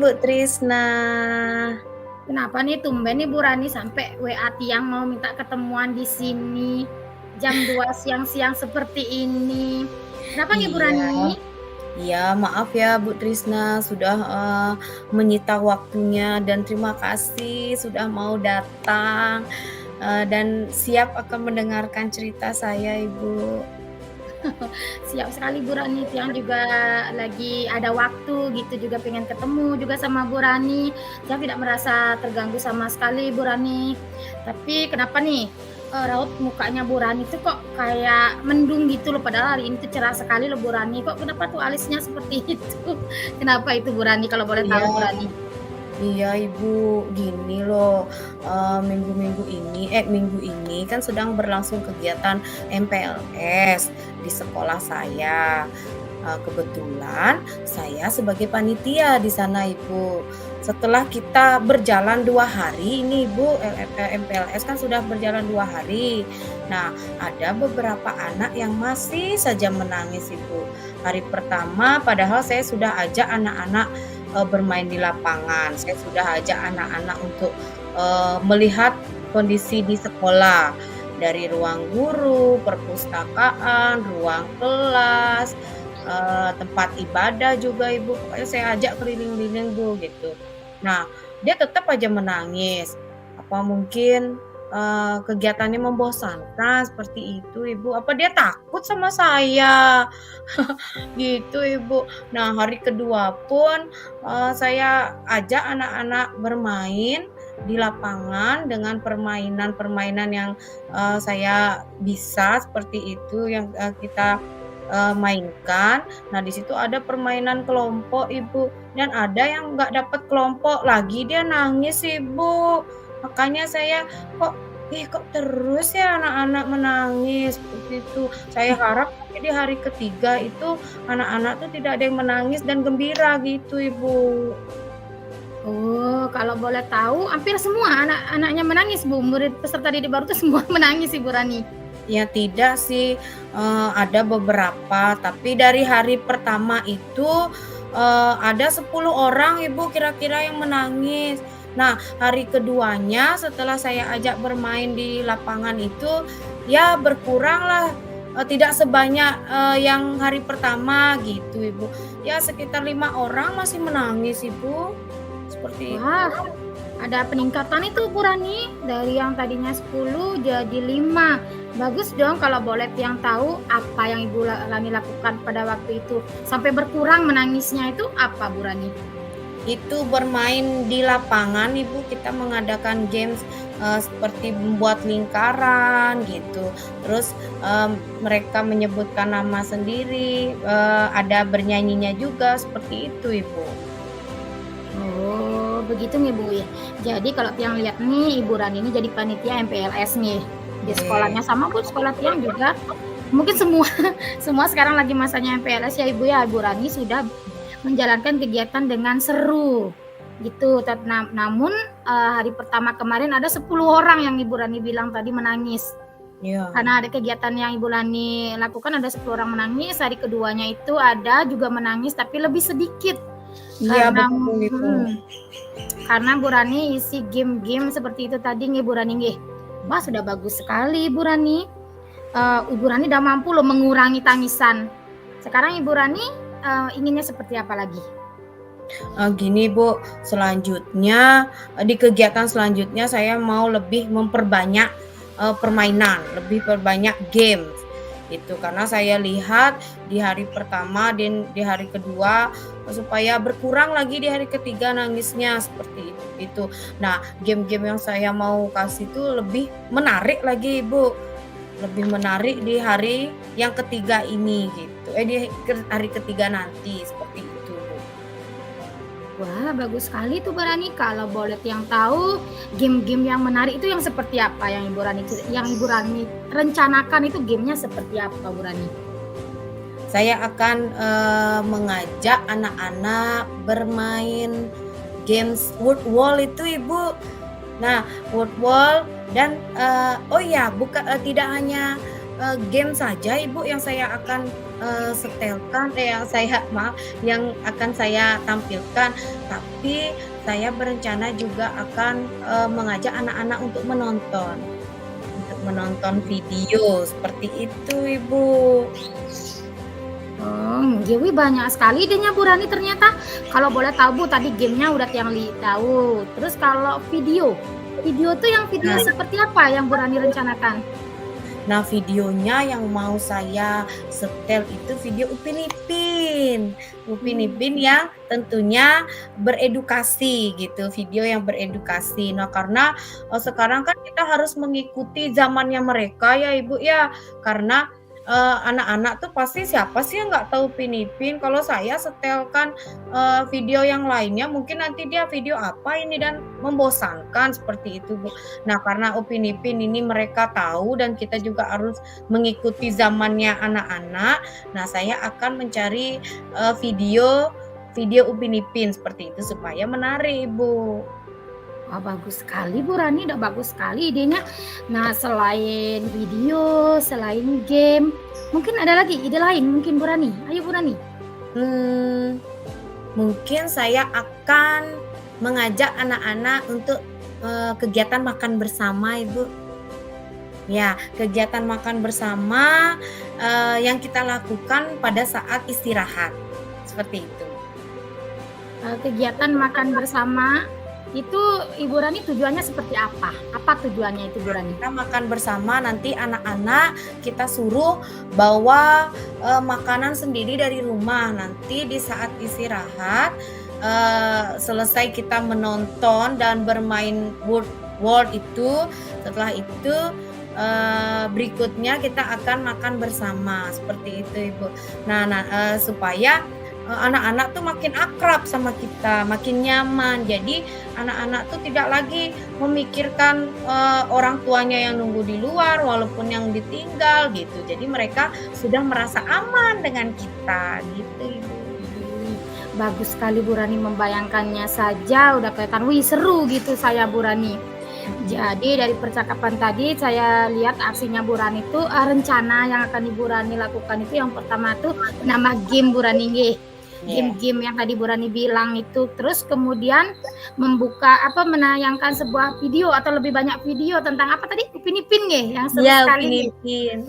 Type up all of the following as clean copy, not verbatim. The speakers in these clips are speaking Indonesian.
Bu Trisna. Kenapa nih tumben nih Bu Rani sampai WA Tiang mau minta ketemuan di sini jam 2 siang-siang seperti ini. Kenapa nih Bu Iya, Rani? iya maaf ya Bu Trisna sudah menyita waktunya dan terima kasih sudah mau datang dan siap akan mendengarkan cerita saya Ibu. Siap sekali Bu Rani, Tiang juga lagi ada waktu gitu, juga pengen ketemu juga sama Bu Rani. Tiang tidak merasa terganggu sama sekali Bu Rani. Tapi kenapa nih raut mukanya Bu Rani tuh kok kayak mendung gitu loh, padahal hari ini tuh cerah sekali loh Bu Rani. Kok kenapa tuh alisnya seperti itu? Kenapa itu Bu Rani kalau boleh tahu Bu Iya, Rani? iya Ibu, gini loh, minggu ini kan sedang berlangsung kegiatan MPLS di sekolah saya. Kebetulan saya sebagai panitia di sana Ibu. Setelah kita berjalan 2 hari ini Ibu, MPLS kan sudah berjalan 2 hari. Nah, ada beberapa anak yang masih saja menangis Ibu. Hari pertama padahal saya sudah ajak anak-anak bermain di lapangan. Saya sudah ajak anak-anak untuk melihat kondisi di sekolah, dari ruang guru, perpustakaan, ruang kelas, tempat ibadah juga Ibu, pokoknya saya ajak keliling-keliling Bu, gitu. Nah, dia tetap aja menangis. Apa mungkin, kegiatannya membosankan seperti itu Ibu? Apa dia takut sama saya? Gitu Ibu. Nah, hari kedua pun, saya ajak anak-anak bermain di lapangan dengan permainan-permainan yang, saya bisa seperti itu yang, kita, mainkan. Nah, di situ ada permainan kelompok Ibu, dan ada yang nggak dapat kelompok lagi dia nangis Ibu. Makanya saya kok, kok terus ya anak-anak menangis seperti itu. Saya harap di hari ketiga itu anak-anak tuh tidak ada yang menangis dan gembira gitu Ibu. Oh, kalau boleh tahu hampir semua anak-anaknya menangis Bu, murid peserta didik baru tuh semua menangis Ibu Rani? Ya tidak sih, ada beberapa, tapi dari hari pertama itu, ada 10 orang Ibu kira-kira yang menangis. Nah, hari keduanya setelah saya ajak bermain di lapangan itu, ya berkuranglah, tidak sebanyak, yang hari pertama gitu Ibu. Ya sekitar 5 orang masih menangis Ibu, seperti itu. Wah, ada peningkatan itu Bu Rani, dari yang tadinya 10 jadi 5. Bagus dong kalau boleh Tiang tahu apa yang Ibu Rani lakukan pada waktu itu, sampai berkurang menangisnya itu apa Bu Rani? Itu bermain di lapangan Ibu, kita mengadakan games, seperti membuat lingkaran gitu. Terus, mereka menyebutkan nama sendiri, ada bernyanyinya juga, seperti itu Ibu. Oh, begitu nih Bu ya. Jadi kalau Tiang lihat nih Ibu Rani ini jadi panitia MPLS nih. Di Oke. sekolahnya sama Bu, sekolah Tiang juga. Mungkin semua semua sekarang lagi masanya MPLS ya Ibu ya. Ibu Rani sudah menjalankan kegiatan dengan seru gitu. Namun hari pertama kemarin ada 10 orang yang Ibu Rani bilang tadi menangis. Iya. Karena ada kegiatan yang Ibu Rani lakukan ada 10 orang menangis, hari keduanya itu ada juga menangis tapi lebih sedikit. Iya Karena betul itu. karena Bu Rani isi game-game seperti itu tadi nggih Bu Rani nggih. Wah, sudah bagus sekali Ibu Rani. Ibu Rani udah mampu loh mengurangi tangisan. Sekarang Ibu Rani inginnya seperti apa lagi? Gini Bu, selanjutnya, di kegiatan selanjutnya saya mau lebih memperbanyak, permainan, lebih perbanyak games, gitu. Karena saya lihat di hari pertama dan di hari kedua, supaya berkurang lagi di hari ketiga nangisnya, seperti itu. Nah, game-game yang saya mau kasih tuh lebih menarik lagi Ibu, lebih menarik di hari yang ketiga ini gitu, di hari ketiga nanti, seperti itu Bu. Wah, bagus sekali tuh Bu Rani. Kalau boleh Tiang tahu, game-game yang menarik itu yang seperti apa yang Ibu Rani rencanakan itu gamenya seperti apa Bu Rani? Saya akan, mengajak anak-anak bermain games word wall itu Ibu. Nah, word wall dan, oh ya tidak hanya, game saja Ibu yang saya akan, setelkan yang saya maaf, yang akan saya tampilkan, tapi saya berencana juga akan, mengajak anak-anak untuk menonton video, seperti itu Ibu. Oh, ya wih banyak sekali idenya Bu Rani ternyata. Kalau boleh tahu Bu, tadi gamenya udah yang tahu. Terus kalau video, video tuh yang video Nah seperti apa yang Bu Rani rencanakan? Nah, videonya yang mau saya setel itu video Upin Ipin. Upin Mmm, Ipin yang tentunya beredukasi gitu, video yang beredukasi. Nah, karena, sekarang kan kita harus mengikuti zamannya mereka ya, Ibu, ya. Karena, anak-anak tuh pasti siapa sih yang nggak tahu Upin Ipin. Kalau saya setelkan, video yang lainnya mungkin nanti dia video apa ini dan membosankan, seperti itu, Bu. Nah, karena Upin Ipin ini mereka tahu dan kita juga harus mengikuti zamannya anak-anak. Nah, saya akan mencari, video video Upin Ipin seperti itu supaya menarik, Ibu. wah bagus sekali Bu Rani, udah bagus sekali idenya. Nah, selain video, selain game, mungkin ada lagi ide lain mungkin Bu Rani? Ayo Bu Rani. Mmm, mungkin saya akan mengajak anak-anak untuk, kegiatan makan bersama, Ibu. Ya, kegiatan makan bersama, yang kita lakukan pada saat istirahat, seperti itu. Kegiatan makan bersama itu Ibu Rani tujuannya seperti apa? Apa tujuannya itu Bu Rani? Kita makan bersama, nanti anak-anak kita suruh bawa, makanan sendiri dari rumah. Nanti di saat istirahat, selesai kita menonton dan bermain word itu, setelah itu, berikutnya kita akan makan bersama, seperti itu, Ibu. Supaya anak-anak tuh makin akrab sama kita, makin nyaman. Jadi anak-anak tuh tidak lagi memikirkan, orang tuanya yang nunggu di luar walaupun yang ditinggal gitu. Jadi mereka sudah merasa aman dengan kita gitu, Ibu. Mmm, bagus sekali Bu Rani membayangkannya saja udah kelihatan, wih seru gitu saya Bu Rani. Jadi dari percakapan tadi saya lihat aksinya Bu Rani itu, rencana yang akan Ibu Rani lakukan itu yang pertama tuh nama game Bu Rani nggih. Iya. Game-game yang tadi Bu Rani bilang itu, terus kemudian membuka apa, menayangkan sebuah video atau lebih banyak video tentang apa tadi, Upin Ipin nggih, yang seru Iya, sekali Upin nggih. Ipin.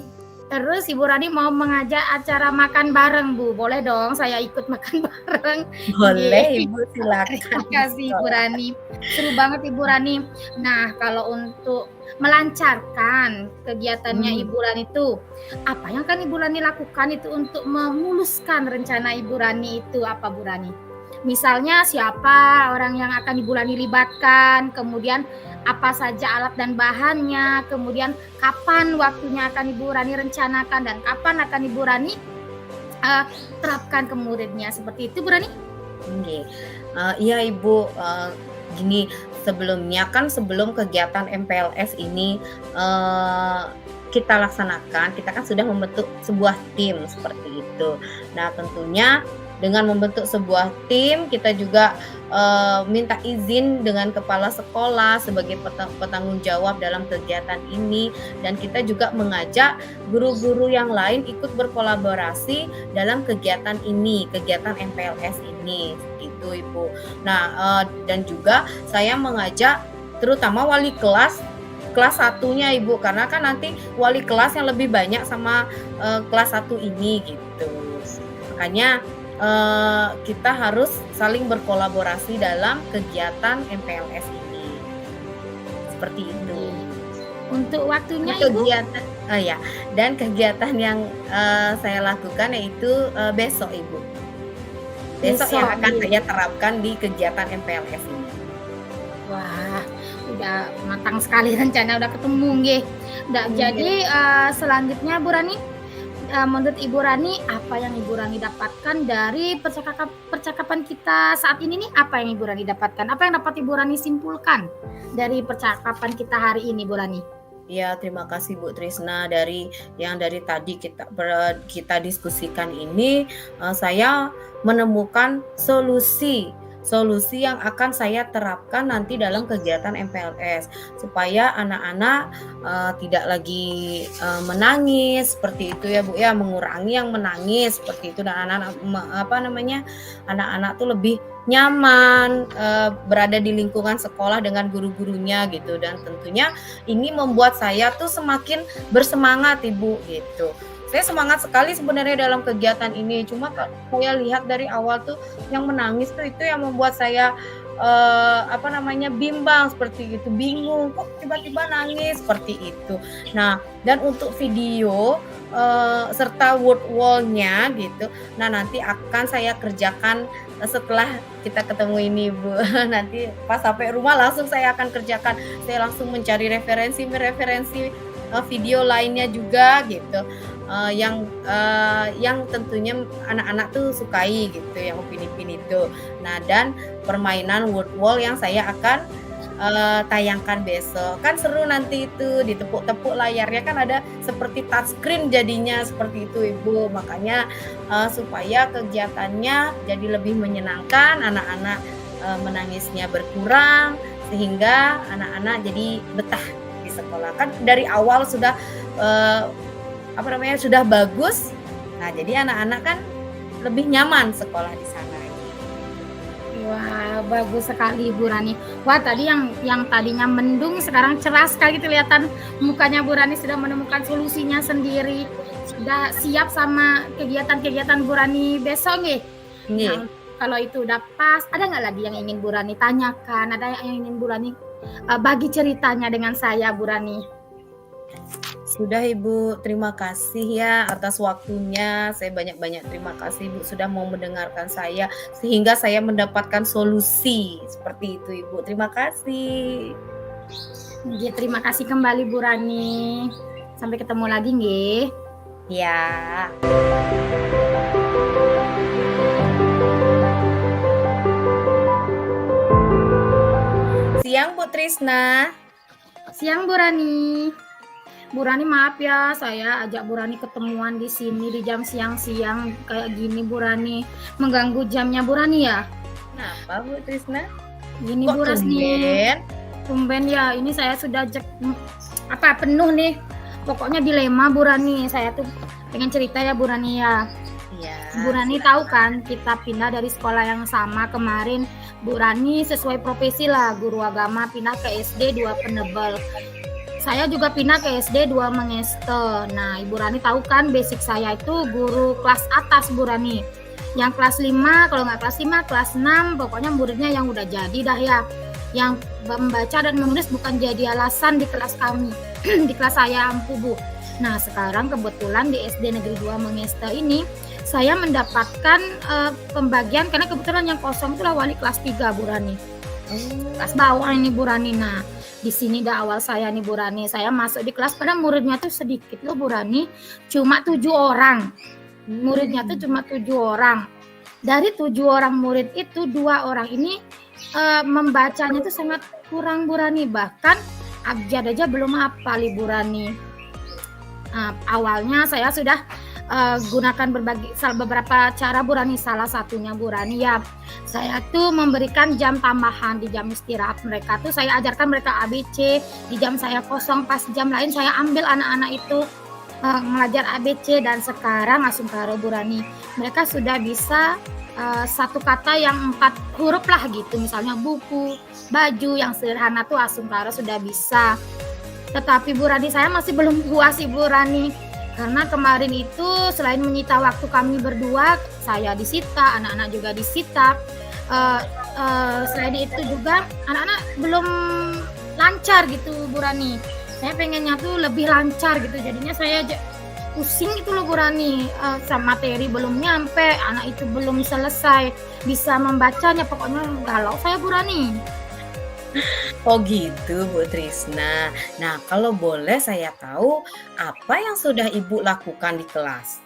Terus Ibu Rani mau mengajak acara makan bareng, Bu. Boleh dong saya ikut makan bareng. Boleh, Nggih. Ibu, silakan Terima di kasih Ibu sekolah. Rani. Seru banget Ibu Rani. Nah, kalau untuk melancarkan kegiatannya Mmm. Ibu Rani itu, apa yang akan Ibu Rani lakukan itu untuk memuluskan rencana Ibu Rani itu apa Bu Rani? Misalnya siapa orang yang akan Ibu Rani libatkan, kemudian apa saja alat dan bahannya, kemudian kapan waktunya akan Ibu Rani rencanakan dan kapan akan Ibu Rani, eee, terapkan ke muridnya, seperti itu Bu Rani? Nggih, iya Ibu, gini, sebelum kegiatan MPLS ini, eee, kita laksanakan, kita kan sudah membentuk sebuah tim seperti itu. Nah, tentunya dengan membentuk sebuah tim, kita juga, minta izin dengan kepala sekolah sebagai petanggung jawab dalam kegiatan ini, dan kita juga mengajak guru-guru yang lain ikut berkolaborasi dalam kegiatan ini, kegiatan MPLS ini, gitu Ibu. Nah, dan juga saya mengajak terutama wali kelas satunya Ibu, karena kan nanti wali kelas yang lebih banyak sama, kelas satu ini gitu. Makanya, kita harus saling berkolaborasi dalam kegiatan MPLS ini, seperti itu. Oke. Untuk waktunya Ibu? Kegiatan ya, dan kegiatan yang, saya lakukan yaitu, besok Ibu. Besok yang Besok akan nih. saya terapkan di kegiatan MPLS ini. Wah, udah matang sekali rencana, udah ketemu nggih. Nggak Iya. jadi, selanjutnya Bu Rani, menurut Ibu Rani, apa yang Ibu Rani dapatkan dari percakapan kita saat ini nih, apa yang Ibu Rani dapatkan? Apa yang dapat Ibu Rani simpulkan dari percakapan kita hari ini, Bu Rani? Ya, terima kasih Bu Trisna, dari tadi kita diskusikan ini, saya menemukan solusi solusi yang akan saya terapkan nanti dalam kegiatan MPLS supaya anak-anak tidak lagi menangis seperti itu ya Bu ya, mengurangi yang menangis seperti itu dan anak-anak tuh lebih nyaman berada di lingkungan sekolah dengan guru-gurunya gitu dan tentunya ini membuat saya tuh semakin bersemangat Ibu gitu. Saya semangat sekali sebenarnya dalam kegiatan ini, cuma saya lihat dari awal tuh yang menangis tuh itu yang membuat saya bimbang seperti itu, bingung kok tiba-tiba nangis seperti itu. Nah, dan untuk video serta word wall-nya gitu, nah nanti akan saya kerjakan setelah kita ketemu ini Bu. Nanti pas sampai rumah langsung saya akan kerjakan. Saya langsung mencari referensi video lainnya juga gitu. Yang tentunya anak-anak tuh sukai gitu, yang Upin Ipin itu. Nah, dan permainan word wall yang saya akan tayangkan besok. Kan seru nanti itu, ditepuk-tepuk layarnya kan ada seperti touchscreen jadinya seperti itu Ibu. Makanya supaya kegiatannya jadi lebih menyenangkan, anak-anak menangisnya berkurang sehingga anak-anak jadi betah di sekolah. Kan dari awal sudah sudah bagus. Nah, jadi anak-anak kan lebih nyaman sekolah di sana. Wah, bagus sekali Bu Rani. Wah, tadi yang tadinya mendung sekarang cerah sekali kelihatan mukanya Bu Rani sudah menemukan solusinya sendiri. Sudah siap sama kegiatan-kegiatan Bu Rani besok nih. Nah, kalau itu udah pas, ada nggak lagi yang ingin Bu Rani tanyakan? Ada yang ingin Bu Rani bagi ceritanya dengan saya, Bu Rani? Sudah Ibu, terima kasih ya atas waktunya. Saya banyak-banyak terima kasih Ibu sudah mau mendengarkan saya sehingga saya mendapatkan solusi seperti itu Ibu. Terima kasih. Ya, terima kasih kembali Bu Rani. Sampai ketemu lagi nggih. Ya. Siang Bu Trisna. Siang Bu Rani. Bu Rani maaf ya, saya ajak Bu Rani ketemuan di sini di jam siang-siang kayak gini Bu Rani. Mengganggu jamnya Bu Rani ya? Kenapa Bu Trisna? Gini Bu Rani. Tumben ya, ini saya sudah penuh nih. Pokoknya dilema Bu Rani. Saya tuh pengen cerita ya Bu Rani ya. Iya. Bu Rani tahu kan kita pindah dari sekolah yang sama kemarin. Bu Rani sesuai profesi lah, guru agama pindah ke SD 2 Penebel. Saya juga pindah ke SD 2 Mengeste. Nah, Ibu Rani tahu kan basic saya itu guru kelas atas Bu Rani. Yang kelas 5, kalau nggak kelas 5, kelas 6, pokoknya muridnya yang udah jadi dah ya. Yang membaca dan menulis bukan jadi alasan di kelas kami. Di kelas saya ampuh Bu. Nah, sekarang kebetulan di SD Negeri 2 Mengeste ini, saya mendapatkan pembagian, karena kebetulan yang kosong itulah wali kelas 3 Bu Rani. Kelas bawah ini Bu Rani. Nah, di sini dah awal saya nih Bu Rani. Saya masuk di kelas pada muridnya tuh sedikit loh Bu Rani. Cuma 7 orang. Muridnya tuh cuma 7 orang. Dari 7 orang murid itu 2 orang ini membacanya tuh sangat kurang Bu Rani. Bahkan abjad aja belum hafal Bu Rani. Awalnya saya sudah gunakan beberapa cara Bu Rani. Salah satunya Bu Rani ya, saya tuh memberikan jam tambahan di jam istirahat mereka tuh saya ajarkan mereka ABC. Di jam saya kosong pas jam lain saya ambil anak-anak itu mengajar ABC. Dan sekarang asumkara Bu Rani, mereka sudah bisa satu kata yang 4 huruf lah gitu, misalnya buku, baju, yang sederhana tuh asumkara sudah bisa. Tetapi Bu Rani, saya masih belum puas Bu Rani. Karena kemarin itu selain menyita waktu kami berdua, saya disita, anak-anak juga disita. Selain itu juga anak-anak belum lancar gitu Bu Rani. Saya pengennya tuh lebih lancar gitu, jadinya saya pusing gitu loh Bu Rani. Sama materi belum nyampe, anak itu belum selesai bisa membacanya, pokoknya galau saya Bu Rani. Oh gitu Bu Trisna. Nah, kalau boleh saya tahu apa yang sudah Ibu lakukan di kelas?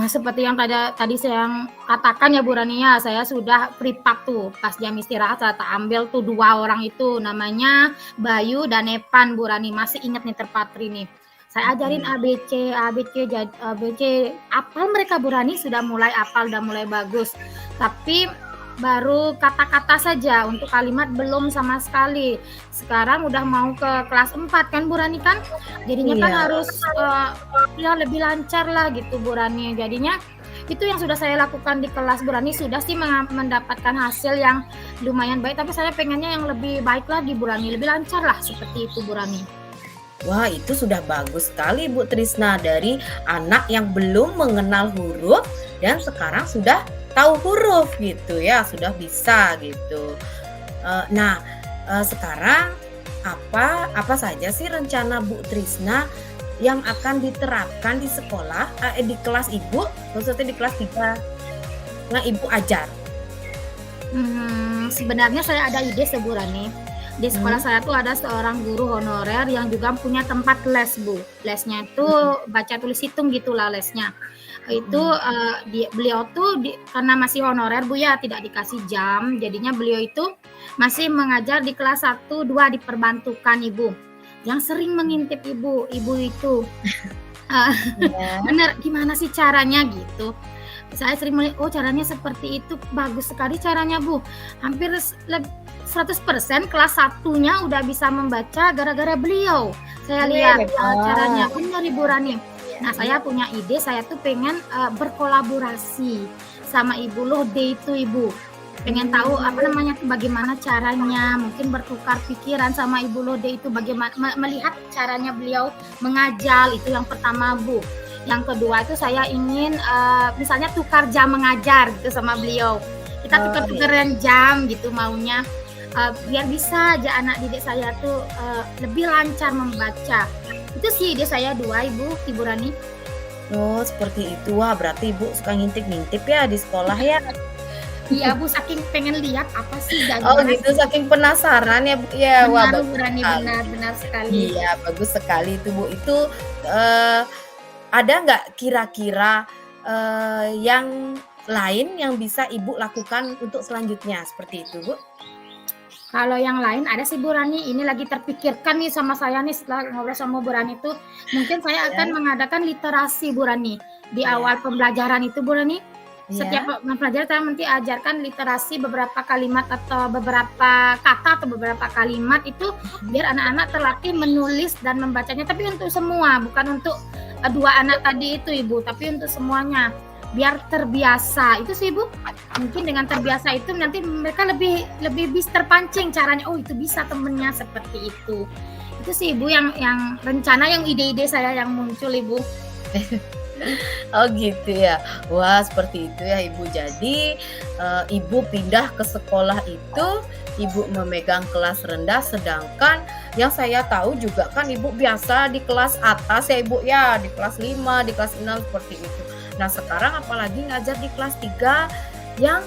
Seperti yang tadi saya katakan ya Bu Rani ya, saya sudah prepare tuh pas jam istirahat saya ambil tuh 2 orang itu, namanya Bayu dan Evan Bu Rani. Masih ingat nih terpatri nih. Saya ajarin ABC, apal mereka Bu Rani, sudah mulai apal, sudah mulai bagus. Tapi baru kata-kata saja, untuk kalimat belum sama sekali. Sekarang udah mau ke kelas 4 kan Bu Rani kan, jadinya kan Iya. harus, ya lebih lancar lah gitu Bu Rani. Jadinya itu yang sudah saya lakukan di kelas Bu Rani, sudah sih mendapatkan hasil yang lumayan baik, tapi saya pengennya yang lebih baik lagi Bu Rani, lebih lancar lah seperti itu Bu Rani. Wah, itu sudah bagus sekali Bu Trisna, dari anak yang belum mengenal huruf dan sekarang sudah tahu huruf gitu ya, sudah bisa gitu. Nah, sekarang apa saja sih rencana Bu Trisna yang akan diterapkan di sekolah, di kelas Ibu, maksudnya di kelas 3 yang Ibu ajar? Sebenarnya saya ada ide sih Bu Rani. Di sekolah Mhm, saya tuh ada seorang guru honorer yang juga punya tempat les Bu. Lesnya itu mhm, baca tulis hitung gitulah lesnya. Itu, mhm. beliau tuh karena masih honorer Bu ya, tidak dikasih jam, jadinya beliau itu masih mengajar di kelas 1, 2 diperbantukan Ibu. Yang sering mengintip ibu itu, eee, Iya. "Bener, gimana sih caranya?" Gitu. Saya sering melihat, "Oh caranya seperti itu, bagus sekali caranya Bu." Hampir 100% kelas satunya udah bisa membaca gara-gara beliau. Saya Wih, lihat, caranya, hebat. benar Ibu Rani. Nah saya punya ide, saya tuh pengen, berkolaborasi sama Ibu Lode itu Ibu. Pengen tahu apa Mmm, namanya tuh bagaimana caranya, mungkin bertukar pikiran sama Ibu Lode itu bagaimana melihat caranya beliau mengajar, itu yang pertama Bu. Yang kedua itu saya ingin, misalnya tukar jam mengajar gitu sama beliau. Kita oh iya. tuker-tukeran jam gitu maunya, biar bisa aja anak didik saya tuh, lebih lancar membaca. Itu sih ide saya 2 Ibu Rani. Oh, seperti itu. Wah, berarti Ibu suka ngintip-ngintip ya di sekolah ya? Iya Bu, saking pengen lihat apa sih Oh gimana gitu, sih saking penasaran ya, Bu, ya? Wah, benar Bu bagus Rani, sekali. benar benar sekali. Iya, bagus sekali itu, Bu. Itu, eee, ada nggak kira-kira, yang lain yang bisa Ibu lakukan untuk selanjutnya, seperti itu, Bu? Kalau yang lain ada sih Bu Rani, ini lagi terpikirkan nih sama saya nih setelah ngobrol sama Bu Rani tuh, mungkin saya akan Iya mengadakan literasi Bu Rani, di iya awal pembelajaran itu Bu Rani. iya. Setiap mempelajari saya nanti ajarkan literasi beberapa kalimat atau beberapa kata atau beberapa kalimat itu Mhm. biar anak-anak terlatih menulis dan membacanya, tapi untuk semua, bukan untuk, 2 anak tadi itu Ibu, tapi untuk semuanya, biar terbiasa. Itu sih Bu. Mungkin dengan terbiasa itu nanti mereka lebih lebih terpancing caranya, "Oh itu bisa temennya," seperti itu. Itu sih Ibu yang rencana, yang ide-ide saya yang muncul Ibu. Oh gitu ya. Wah seperti itu ya Ibu. Jadi, Ibu pindah ke sekolah itu, Ibu memegang kelas rendah, sedangkan yang saya tahu juga kan Ibu biasa di kelas atas ya Ibu ya, di kelas 5 di kelas 6 seperti itu. Nah sekarang apalagi ngajar di kelas 3 yang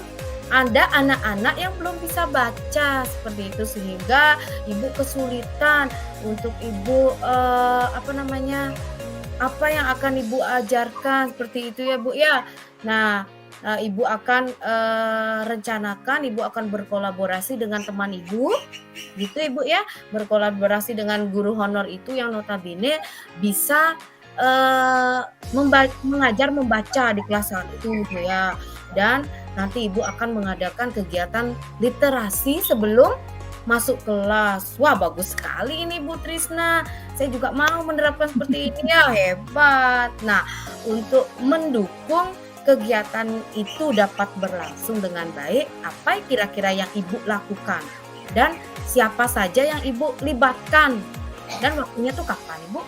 ada anak-anak yang belum bisa baca, seperti itu. Sehingga Ibu kesulitan untuk Ibu, apa namanya, apa yang akan Ibu ajarkan, seperti itu ya, Bu, ya. Nah, Ibu akan, rencanakan Ibu akan berkolaborasi dengan teman Ibu, gitu Ibu ya, berkolaborasi dengan guru honor itu yang notabene bisa, mengajar membaca di kelas 1 Bu ya. Dan nanti Ibu akan mengadakan kegiatan literasi sebelum masuk kelas. Wah, bagus sekali ini Bu Trisna. Saya juga mau menerapkan seperti ini ya, hebat. Nah, untuk mendukung kegiatan itu dapat berlangsung dengan baik, apa kira-kira yang Ibu lakukan? Dan siapa saja yang Ibu libatkan? Dan waktunya tuh kapan, Ibu?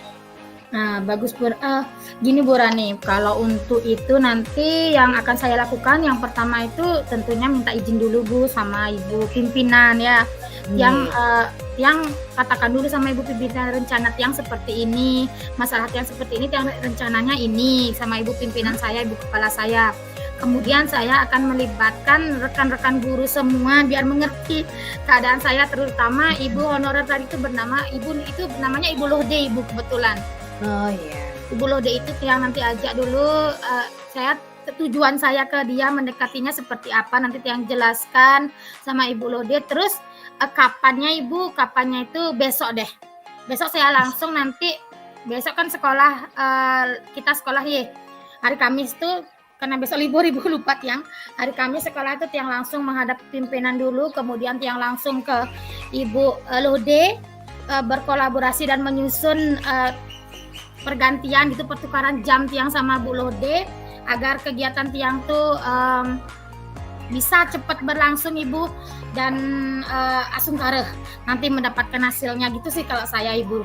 Nah, bagus gini Bu Rani, kalau untuk itu nanti yang akan saya lakukan yang pertama itu tentunya minta izin dulu Bu sama Ibu pimpinan ya, yang, Nih. yang katakan dulu sama Ibu pimpinan rencana yang seperti ini, masalah yang seperti ini, yang rencananya ini sama Ibu pimpinan saya, Ibu kepala saya. Kemudian saya akan melibatkan rekan-rekan guru semua biar mengerti keadaan saya, terutama Ibu honorer tadi itu namanya Ibu Lode Ibu kebetulan. Oh, iya. Ibu Lode itu yang nanti ajak dulu, saya tujuan saya ke dia mendekatinya seperti apa, nanti yang jelaskan sama Ibu Lode, terus, kapannya itu besok deh. Besok saya langsung nanti besok kan sekolah, kita sekolah hari Kamis tuh karena besok libur Ibu lupa Tiang. Hari Kamis sekolah itu Tiang langsung menghadap pimpinan dulu, kemudian Tiang langsung ke Ibu Lode, berkolaborasi dan menyusun pergantian gitu, pertukaran jam Tiang sama Bu Lode agar kegiatan Tiang tuh bisa cepat berlangsung Ibu, dan asungkara nanti mendapatkan hasilnya gitu sih kalau saya Ibu.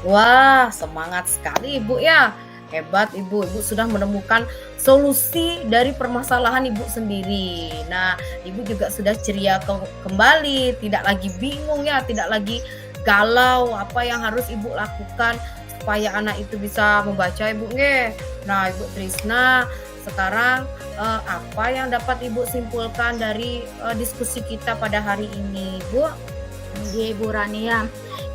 Wah, semangat sekali Ibu ya. Hebat Ibu, Ibu sudah menemukan solusi dari permasalahan Ibu sendiri. Nah, Ibu juga sudah ceria kembali, tidak lagi bingung ya, tidak lagi galau apa yang harus Ibu lakukan supaya anak itu bisa membaca Ibu nggih. Nah, Ibu Trisna, sekarang apa yang dapat Ibu simpulkan dari diskusi kita pada hari ini, Bu? Nggih, Bu Rani ya.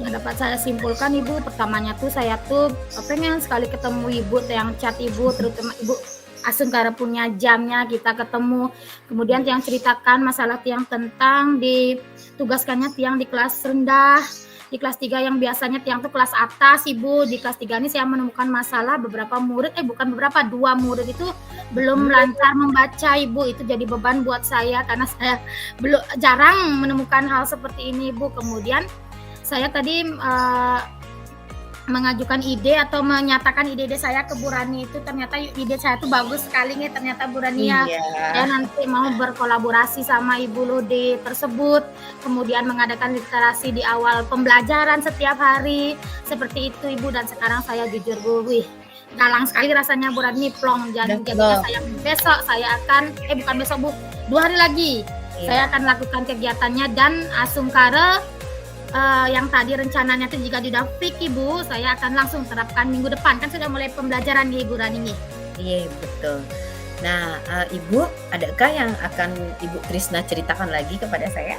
Yang dapat saya simpulkan Ibu, pertamanya tuh saya tuh pengen sekali ketemu Ibu, yang chat Ibu, terutama Ibu asungkara punya jamnya, kita ketemu. Kemudian Tiang ceritakan masalah Tiang tentang ditugaskannya Tiang di kelas rendah, di kelas 3 yang biasanya Tiang tuh kelas atas Ibu. Di kelas 3 ini saya menemukan masalah beberapa murid, bukan beberapa, 2 murid itu belum lancar membaca Ibu. Itu jadi beban buat saya karena saya belum jarang menemukan hal seperti ini Ibu. Kemudian saya tadi mengajukan ide atau menyatakan ide-ide saya ke Bu Rani, itu ternyata ide saya tuh bagus sekali nih ternyata Bu Rani ya. Iya. Saya nanti mau berkolaborasi sama Ibu Lode tersebut, kemudian mengadakan literasi di awal pembelajaran setiap hari, seperti itu Ibu. Dan sekarang saya jujur Bu, galang sekali rasanya Bu Rani, plong. Jadinya saya besok saya akan, bukan besok Bu, 2 hari lagi saya akan lakukan kegiatannya, dan asungkara yang tadi rencananya itu jika sudah fix Ibu, saya akan langsung terapkan minggu depan, kan sudah mulai pembelajaran nih Ibu Rani nih. Iya, betul. Nah, Ibu, adakah yang akan Ibu Trisna ceritakan lagi kepada saya?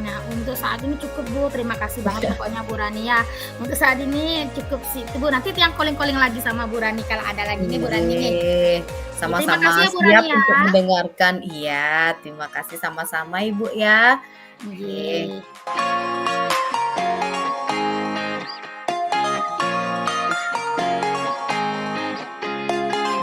Nah, untuk saat ini cukup Bu, terima kasih banget pokoknya Bu Rani ya. Untuk saat ini cukup sih Bu, nanti Tiang calling lagi sama Bu Rani kalau ada lagi nih Bu Rani nih. Sama-sama ya, Bu siap Rani, ya. untuk mendengarkan. Iya, terima kasih sama-sama Ibu ya. Nggih.